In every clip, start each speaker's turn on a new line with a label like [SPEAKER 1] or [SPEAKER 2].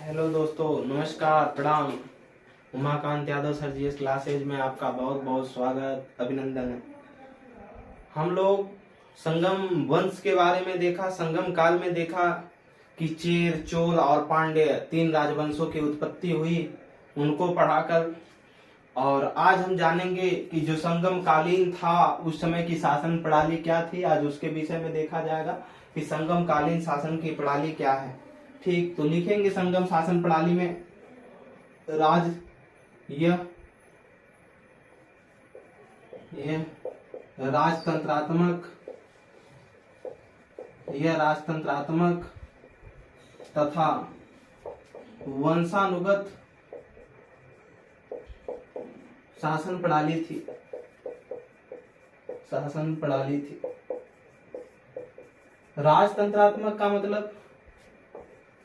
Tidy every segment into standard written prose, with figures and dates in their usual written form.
[SPEAKER 1] Hello दोस्तों, नमस्कार, प्रणाम। उमाकांत यादव सर जी इस क्लासेज में आपका बहुत बहुत स्वागत, अभिनंदन है। हम लोग संगम वंश के बारे में देखा, संगम काल में देखा कि चेर, चोल और पांड्य तीन राजवंशों की उत्पत्ति हुई, उनको पढ़ाकर। और आज हम जानेंगे कि जो संगम कालीन था उस समय की शासन प्रणाली क्या थी। आज उसके विषय में देखा जाएगा कि संगम कालीन शासन की प्रणाली क्या है। ठीक, तो लिखेंगे संगम शासन प्रणाली में राज यह राजतंत्रात्मक तथा वंशानुगत शासन प्रणाली थी। राजतंत्रात्मक का मतलब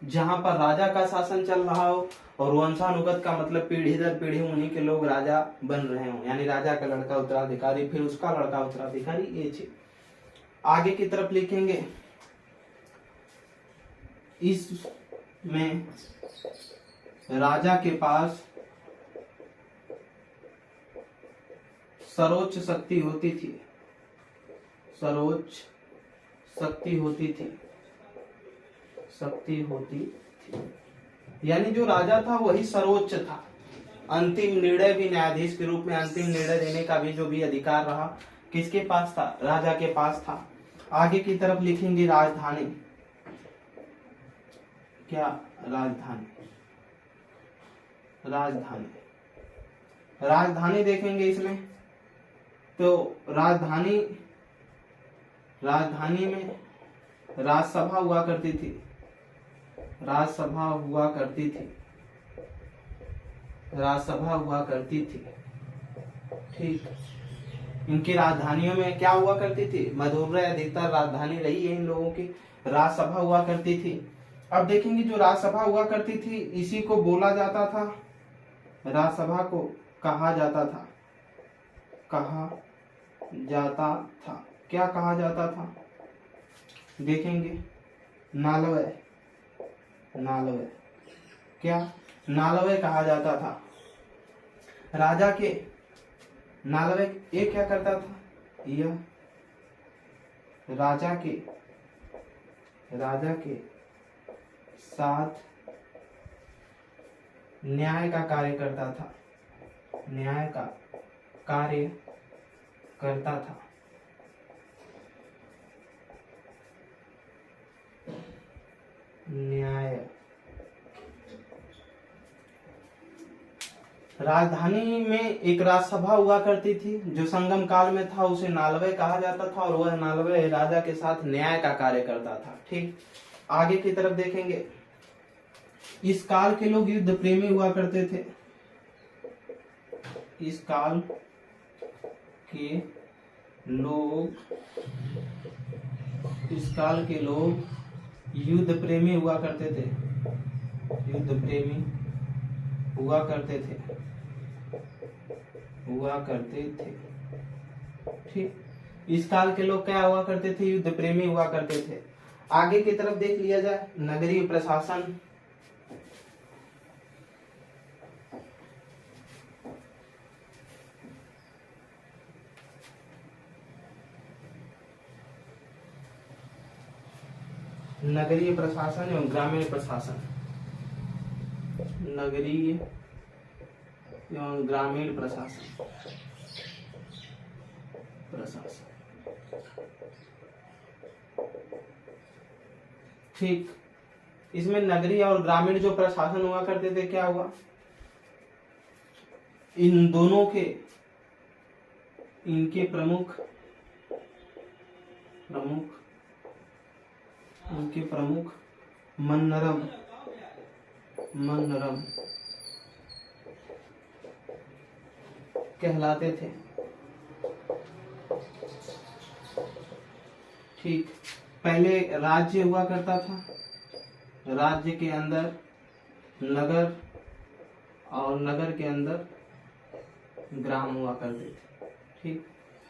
[SPEAKER 1] जहां पर राजा का शासन चल रहा हो, और वंशानुगत का मतलब पीढ़ी दर पीढ़ी उन्हीं के लोग राजा बन रहे हो, यानी राजा का लड़का उत्तराधिकारी, फिर उसका लड़का उत्तराधिकारी। ये चीज आगे की तरफ लिखेंगे। इसमें राजा के पास सर्वोच्च शक्ति होती थी। यानी जो राजा था वही सर्वोच्च था। अंतिम निर्णय भी न्यायाधीश के रूप में अंतिम निर्णय देने का भी जो भी अधिकार रहा किसके पास था? राजा के पास था। आगे की तरफ लिखेंगे राजधानी। क्या? राजधानी देखेंगे इसमें। तो राजधानी में राजसभा हुआ करती थी। ठीक, इनकी राजधानियों में क्या हुआ करती थी? मधुरै अधिकतर राजधानी रही है इन लोगों की। राजसभा हुआ करती थी। अब देखेंगे जो राजसभा हुआ करती थी इसी को बोला जाता था, राजसभा को कहा जाता था। क्या कहा जाता था? देखेंगे नालवय। क्या? नालवय कहा जाता था। राजा के नालवय ये क्या करता था? यह राजा के साथ न्याय का कार्य करता था। न्याय। राजधानी में एक राजसभा हुआ करती थी जो संगम काल में था, उसे नालवय कहा जाता था, और वह नालवय राजा के साथ न्याय का कार्य करता था। ठीक, आगे की तरफ देखेंगे। इस काल के लोग युद्ध प्रेमी हुआ करते थे। इस काल के लोग युद्ध प्रेमी हुआ करते थे। ठीक, इस काल के लोग क्या हुआ करते थे? युद्ध प्रेमी हुआ करते थे। आगे की तरफ देख लिया जाए। नगरीय प्रशासन। नगरीय प्रशासन एवं ग्रामीण प्रशासन। नगरीय एवं ग्रामीण प्रशासन। ठीक, इसमें नगरीय और ग्रामीण जो प्रशासन हुआ करते थे, क्या हुआ? इन दोनों के इनके प्रमुख मन्नरम कहलाते थे। ठीक, पहले राज्य हुआ करता था, राज्य के अंदर नगर और नगर के अंदर ग्राम हुआ करते थे। ठीक,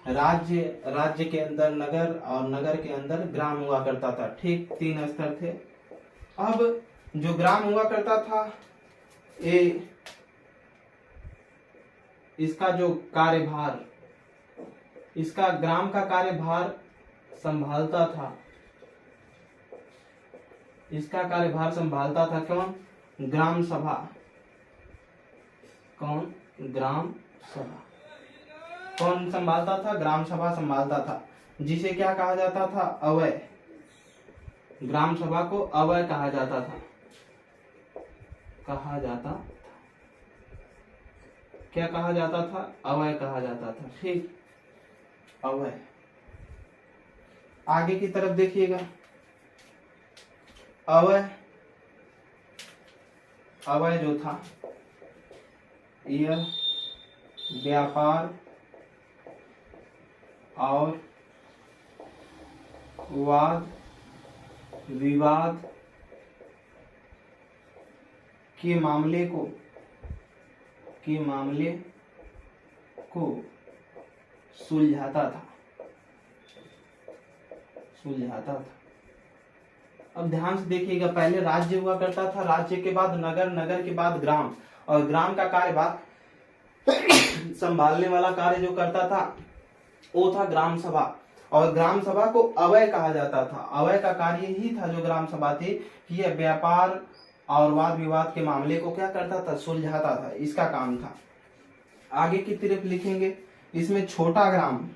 [SPEAKER 1] राज्य के अंदर नगर और नगर के अंदर ग्राम हुआ करता था। ठीक, 3 स्तर थे। अब जो ग्राम हुआ करता था ये इसका जो कार्यभार, इसका ग्राम का कार्यभार संभालता था, इसका कार्यभार संभालता था कौन? ग्राम सभा। कौन? ग्राम सभा। कौन संभालता था? ग्राम सभा संभालता था, जिसे क्या कहा जाता था? अवय। ग्राम सभा को अवय कहा जाता था। कहा जाता था, क्या कहा जाता था? अवय कहा जाता था। ठीक, अवय। आगे की तरफ देखिएगा, अवय, अवय जो था यह व्यापार और वाद विवाद के मामले को सुलझाता था। अब ध्यान से देखिएगा, पहले राज्य हुआ करता था, राज्य के बाद नगर, नगर के बाद ग्राम, और ग्राम का कार्यभार संभालने वाला कार्य जो करता था वो था ग्राम सभा, और ग्राम सभा को अवय कहा जाता था। अवय का कार्य ही था जो ग्राम सभा थी कि यह व्यापार और वाद विवाद के मामले को क्या करता था? सुलझाता था, इसका काम था। आगे की तरफ लिखेंगे, इसमें छोटा ग्राम,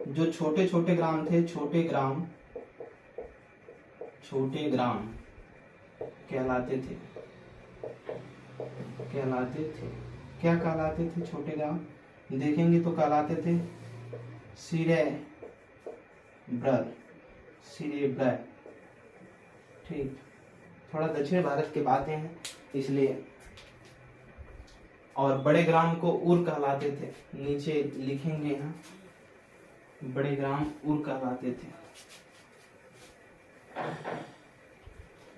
[SPEAKER 1] जो छोटे छोटे ग्राम थे, छोटे ग्राम कहलाते थे। क्या कहलाते थे? छोटे ग्राम देखेंगे तो कहलाते थे सिरेब्रल। ठीक, थोड़ा दक्षिण भारत के बातें हैं इसलिए। और बड़े ग्राम को उर कहलाते थे, नीचे लिखेंगे यहाँ, बड़े ग्राम उर कहलाते थे।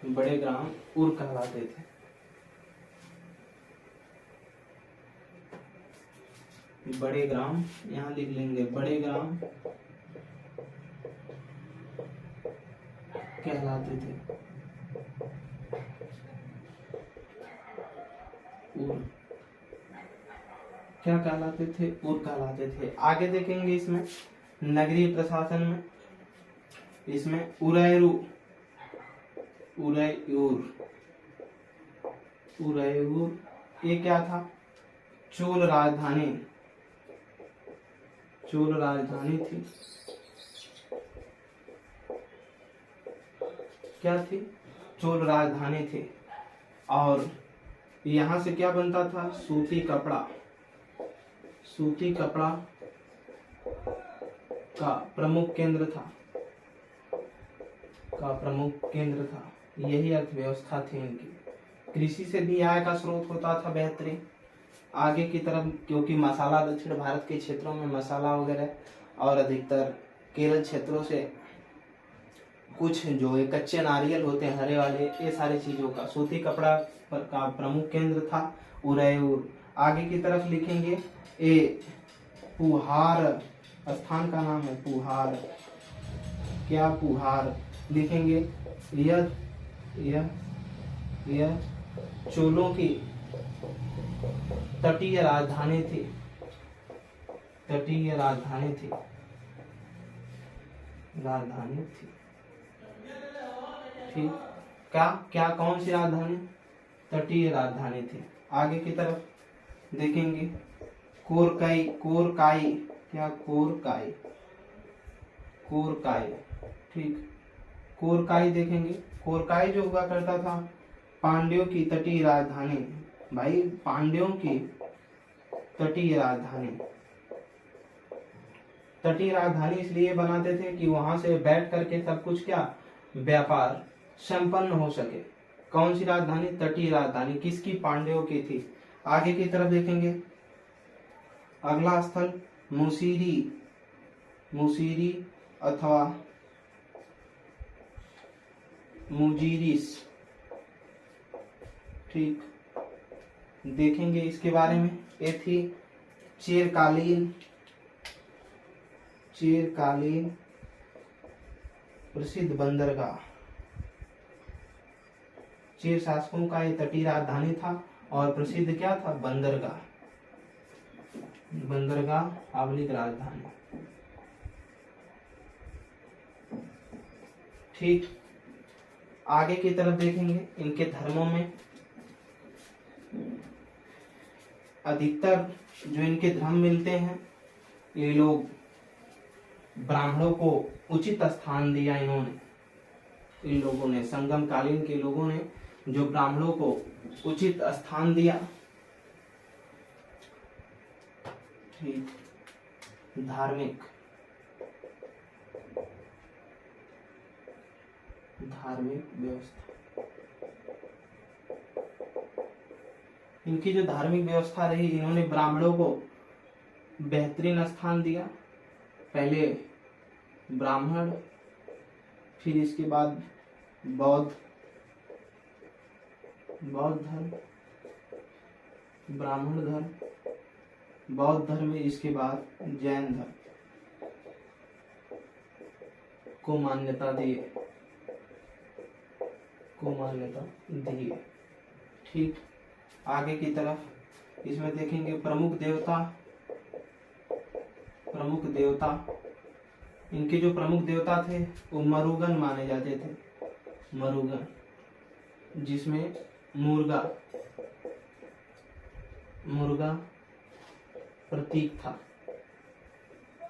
[SPEAKER 1] बड़े ग्राम उर कहलाते थे। बड़े ग्राम यहाँ लिख लेंगे, बड़े ग्राम कहलाते थे उर। क्या कहलाते थे? उर कहलाते थे। आगे देखेंगे इसमें नगरीय प्रशासन में, इसमें उरैयूर, ये क्या था? चोल राजधानी थी। क्या थी? चोल राजधानी थी। और यहाँ से क्या बनता था? सूती कपड़ा का प्रमुख केंद्र था। यही अर्थव्यवस्था थी इनकी। कृषि से भी आय का स्रोत होता था बेहतरीन। आगे की तरफ, क्योंकि मसाला दक्षिण भारत के क्षेत्रों में मसाला वगैरह, और अधिकतर केरल क्षेत्रों से कुछ जो ये कच्चे नारियल होते हैं हरे वाले, ये सारी चीजों का सूती कपड़ा का प्रमुख केंद्र था उरैयूर। आगे की तरफ लिखेंगे, ये पुहार स्थान का नाम है, पुहार। क्या? पुहार लिखेंगे। यह चोलों की तटीय राजधानी थी। ठीक, क्या कौन सी राजधानी? तटीय राजधानी थी। आगे की तरफ देखेंगे, कोरकाई। क्या? कोरकाई। ठीक, कोरकाई देखेंगे। कोरकाई जो हुआ करता था पांड्यों की तटीय राजधानी। भाई, पांड्यों की तटीय राजधानी इसलिए बनाते थे कि वहां से बैठ करके सब कुछ क्या व्यापार संपन्न हो सके। कौन सी राजधानी? तटीय राजधानी। किसकी? पांड्यों की थी। आगे की तरफ देखेंगे, अगला स्थल मुसीरी अथवा मुजीरिस। ठीक, देखेंगे इसके बारे में। ये थी चिरकालीन प्रसिद्ध बंदरगाह। चीर शासकों का ये तटीय राजधानी था और प्रसिद्ध क्या था? बंदरगाह। बंदरगाह आधुनिक राजधानी। ठीक, आगे की तरफ देखेंगे। इनके धर्मों में अधिकतर जो इनके धर्म मिलते हैं, ये लोग ब्राह्मणों को उचित स्थान दिया इन्होंने। इन लोगों ने, संगम कालीन के लोगों ने जो ब्राह्मणों को उचित स्थान दिया। ठीक, धार्मिक व्यवस्था, इनकी जो धार्मिक व्यवस्था रही, इन्होंने ब्राह्मणों को बेहतरीन स्थान दिया। पहले ब्राह्मण, फिर इसके बाद बौद्ध धर्म, ब्राह्मण धर्म, बौद्ध धर्म, इसके बाद जैन धर्म को मान्यता दिए। ठीक, आगे की तरफ इसमें देखेंगे प्रमुख देवता। इनके जो प्रमुख देवता थे वो मरुगन माने जाते थे। मरुगन, जिसमें मुर्गा प्रतीक था।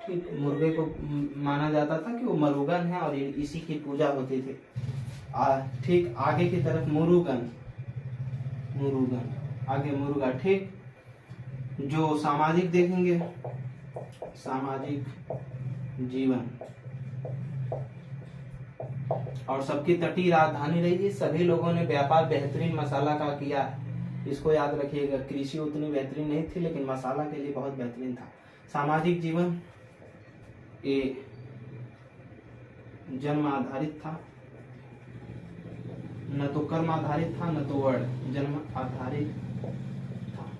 [SPEAKER 1] ठीक, मुर्गे को माना जाता था कि वो मरुगन है और इसी की पूजा होती थी। ठीक, आगे की तरफ मुरुगन, आगे मुर्गा। ठीक, जो सामाजिक देखेंगे, सामाजिक जीवन और सबकी तटीय राजधानी रही। सभी लोगों ने व्यापार बेहतरीन मसाला का किया है, इसको याद रखिएगा। कृषि उतनी बेहतरीन नहीं थी, लेकिन मसाला के लिए बहुत बेहतरीन था। सामाजिक जीवन ये जन्म आधारित था, न तो कर्म आधारित था, न तो वर्ण। जन्म आधारित था।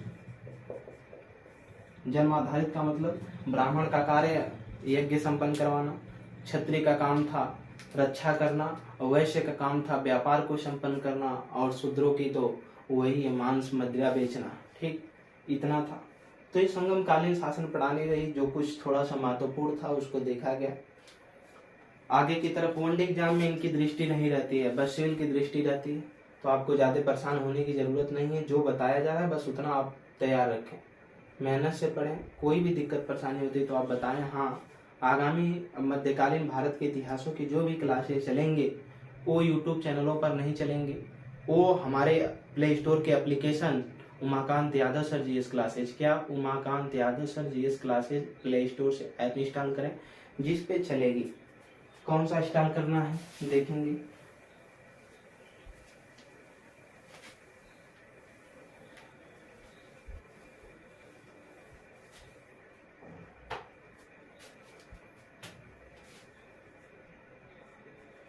[SPEAKER 1] जन्म आधारित का मतलब ब्राह्मण का कार्य यज्ञ संपन्न करवाना, क्षत्रिय का काम था रक्षा करना, वैश्य का काम था व्यापार को संपन्न करना, और शूद्रों की तो वही है मांस मदिरा बेचना। ठीक, इतना था। तो ये संगम कालीन शासन प्रणाली रही। जो कुछ थोड़ा सा महत्वपूर्ण था उसको देखा गया। आगे की तरफ वनडे एग्जाम में इनकी दृष्टि नहीं रहती है, बस सिविल की दृष्टि रहती है। तो आपको ज्यादा परेशान होने की जरूरत नहीं है। जो बताया जा रहा है बस उतना आप तैयार रखें, मेहनत से पढ़ें। कोई भी दिक्कत परेशानी होती है तो आप बताएं। हाँ, आगामी मध्यकालीन भारत के इतिहासों की जो भी क्लासेस चलेंगे वो यूट्यूब चैनलों पर नहीं चलेंगे, वो हमारे प्ले स्टोर के application Umakant Yadav sir GS classes, क्या Umakant Yadav sir GS classes play store से ऐप इंस्टॉल करें, जिस पे चलेगी। कौन सा इंस्टॉल करना है देखेंगे।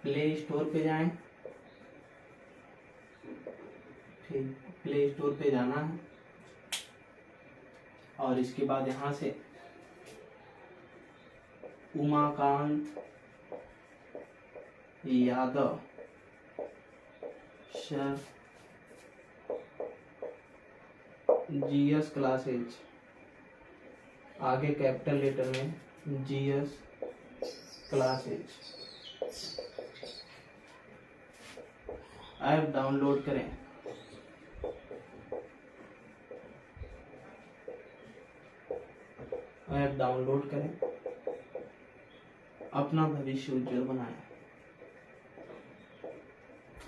[SPEAKER 1] प्ले स्टोर पे जाएं, फिर प्ले स्टोर पे जाना है और इसके बाद यहां से Umakant Yadav sir GS classes, आगे कैपिटल लेटर में जीएस क्लासेज ऐप डाउनलोड करें। ऐप डाउनलोड करें, अपना भविष्य उज्जवल बनाएं।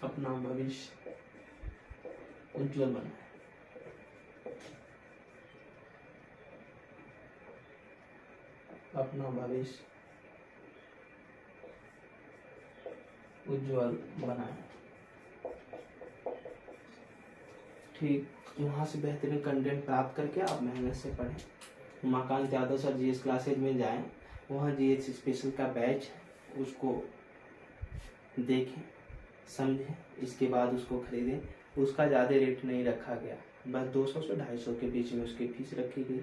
[SPEAKER 1] अपना भविष्य उज्जवल बनाएं। अपना भविष्य उज्जवल बनाएं। ठीक, वहां से बेहतरीन कंटेंट प्राप्त करके आप मेहनत से पढ़ें। Umakant Yadav sir GS classes में जाएं, वहाँ जीएस स्पेशल का बैच है, उसको देखें समझें, इसके बाद उसको खरीदें। उसका ज़्यादा रेट नहीं रखा गया, बस 200 से 250 के बीच में उसकी फीस रखी गई,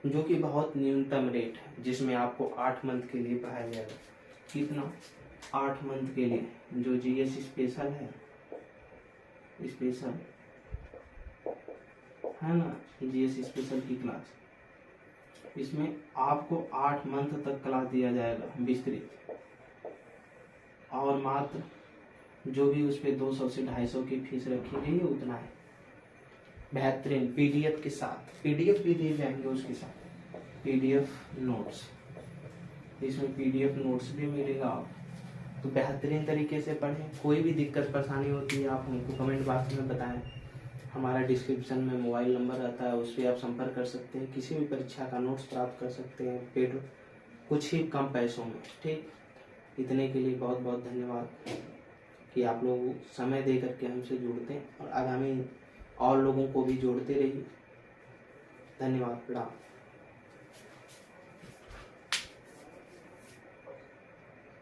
[SPEAKER 1] जो कि बहुत न्यूनतम रेट है, जिसमें आपको 8 मंथ के लिए पढ़ाया जाएगा। कितना? 8 मंथ के लिए। जो जीएस स्पेशल है स्पेशल है ना, जीएस स्पेशल की क्लास। इसमें आपको 8 मंथ तक क्लास दिया जाएगा विस्तृत, और मात्र जो भी उस पर 200 से 250 की फीस रखी गई है उतना है। बेहतरीन पीडीएफ के साथ, पीडीएफ भी दिए जाएंगे उसके साथ, पीडीएफ नोट्स, इसमें पीडीएफ नोट्स भी मिलेगा। आप तो बेहतरीन तरीके से पढ़ें। कोई भी दिक्कत परेशानी होती है आप हमको कमेंट बॉक्स में बताएं। हमारा डिस्क्रिप्शन में मोबाइल नंबर रहता है, उस पर आप संपर्क कर सकते हैं, किसी भी परीक्षा का नोट्स प्राप्त कर सकते हैं पेड कुछ ही कम पैसों में। ठीक, इतने के लिए बहुत बहुत धन्यवाद कि आप लोग समय दे करके हमसे जुड़ते हैं और आगामी और लोगों को भी जोड़ते रहिए। धन्यवाद, प्रणाम।